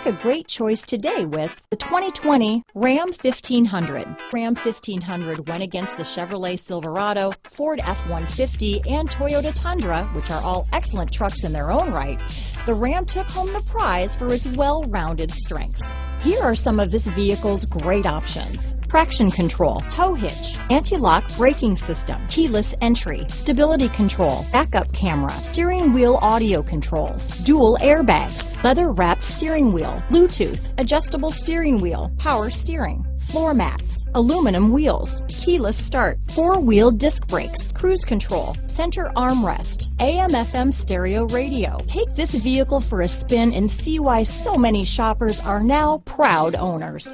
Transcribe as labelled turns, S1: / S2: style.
S1: a great choice today with the 2020 Ram 1500. Ram 1500 went against the Chevrolet Silverado, Ford F-150, and Toyota Tundra, which are all excellent trucks in their own right. The Ram took home the prize for its well-rounded strengths. Here are some of this vehicle's great options: traction control, tow hitch, anti-lock braking system, keyless entry, stability control, backup camera, steering wheel audio controls, dual airbags, leather-wrapped steering wheel, Bluetooth, adjustable steering wheel, power steering, floor mats, aluminum wheels, keyless start, four-wheel disc brakes, cruise control, center armrest, AM/FM stereo radio. Take this vehicle for a spin and see why so many shoppers are now proud owners.